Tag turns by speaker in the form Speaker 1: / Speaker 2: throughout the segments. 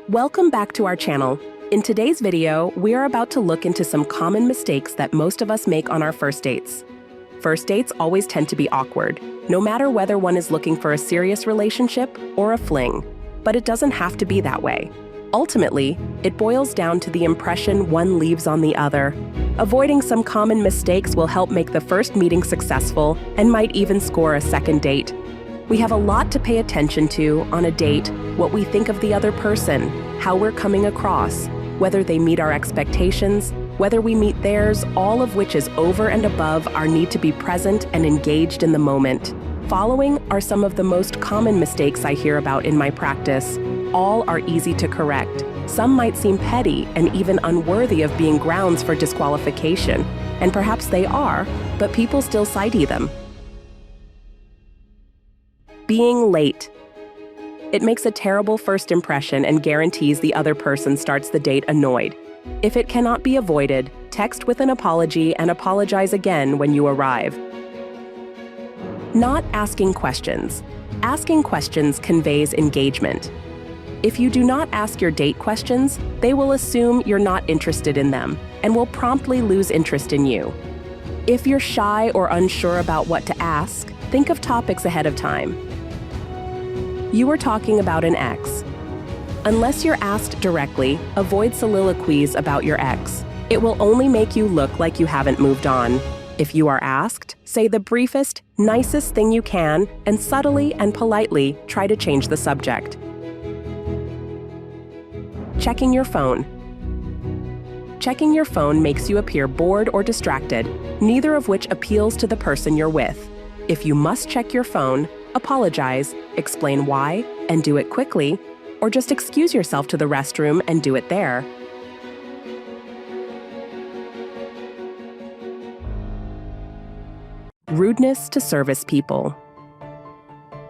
Speaker 1: Welcome back to our channel. In today's video, we are about to look into some common mistakes that most of us make on our first dates. First dates always tend to be awkward, no matter whether one is looking for a serious relationship or a fling. But it doesn't have to be that way. Ultimately, it boils down to the impression one leaves on the other. Avoiding some common mistakes will help make the first meeting successful and might even score a second date. We have a lot to pay attention to on a date: what we think of the other person, how we're coming across, whether they meet our expectations, whether we meet theirs, all of which is over and above our need to be present and engaged in the moment. Following are some of the most common mistakes I hear about in my practice. All are easy to correct. Some might seem petty and even unworthy of being grounds for disqualification, and perhaps they are, but people still cite them. Being late. It makes a terrible first impression and guarantees the other person starts the date annoyed. If it cannot be avoided, text with an apology and apologize again when you arrive. Not asking questions. Asking questions conveys engagement. If you do not ask your date questions, they will assume you're not interested in them and will promptly lose interest in you. If you're shy or unsure about what to ask, think of topics ahead of time. You were talking about an ex. Unless you're asked directly, avoid soliloquies about your ex. It will only make you look like you haven't moved on. If you are asked, say the briefest, nicest thing you can, and subtly and politely try to change the subject. Checking your phone. Checking your phone makes you appear bored or distracted, neither of which appeals to the person you're with. If you must check your phone, apologize, explain why, and do it quickly, or just excuse yourself to the restroom and do it there. Rudeness to service people.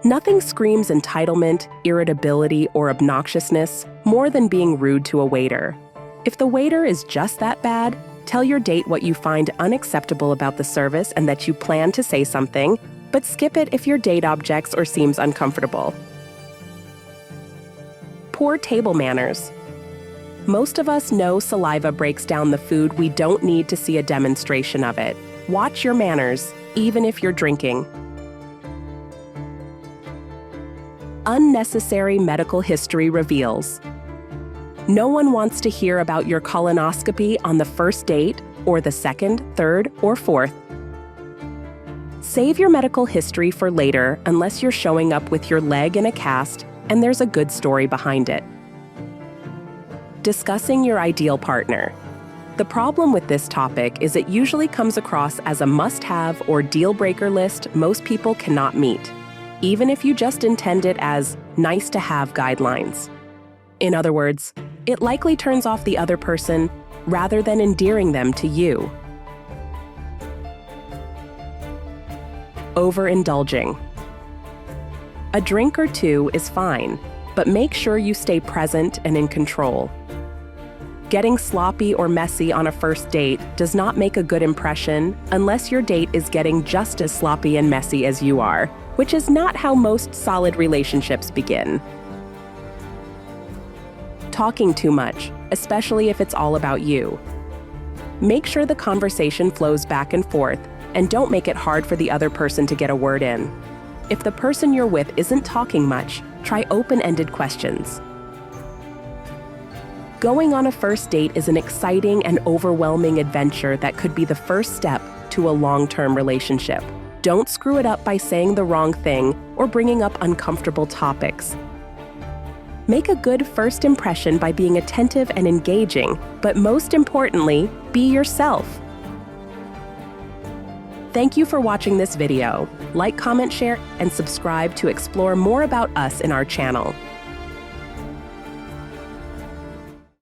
Speaker 1: Nothing screams entitlement, irritability, or obnoxiousness more than being rude to a waiter. If the waiter is just that bad, tell your date what you find unacceptable about the service and that you plan to say something, but skip it if your date objects or seems uncomfortable. Poor table manners. Most of us know saliva breaks down the food. We don't need to see a demonstration of it. Watch your manners, even if you're drinking. Unnecessary medical history reveals. No one wants to hear about your colonoscopy on the first date, or the second, third, or fourth. Save your medical history for later unless you're showing up with your leg in a cast and there's a good story behind it. Discussing your ideal partner. The problem with this topic is it usually comes across as a must-have or deal-breaker list most people cannot meet, even if you just intend it as nice-to-have guidelines. In other words, it likely turns off the other person rather than endearing them to you. Overindulging. A drink or two is fine, but make sure you stay present and in control. Getting sloppy or messy on a first date does not make a good impression unless your date is getting just as sloppy and messy as you are, which is not how most solid relationships begin. Talking too much, especially if it's all about you. Make sure the conversation flows back and forth, and don't make it hard for the other person to get a word in. If the person you're with isn't talking much, try open-ended questions. Going on a first date is an exciting and overwhelming adventure that could be the first step to a long-term relationship. Don't screw it up by saying the wrong thing or bringing up uncomfortable topics. Make a good first impression by being attentive and engaging, but most importantly, be yourself. Thank you for watching this video. Like, comment, share, and subscribe to explore more about us in our channel.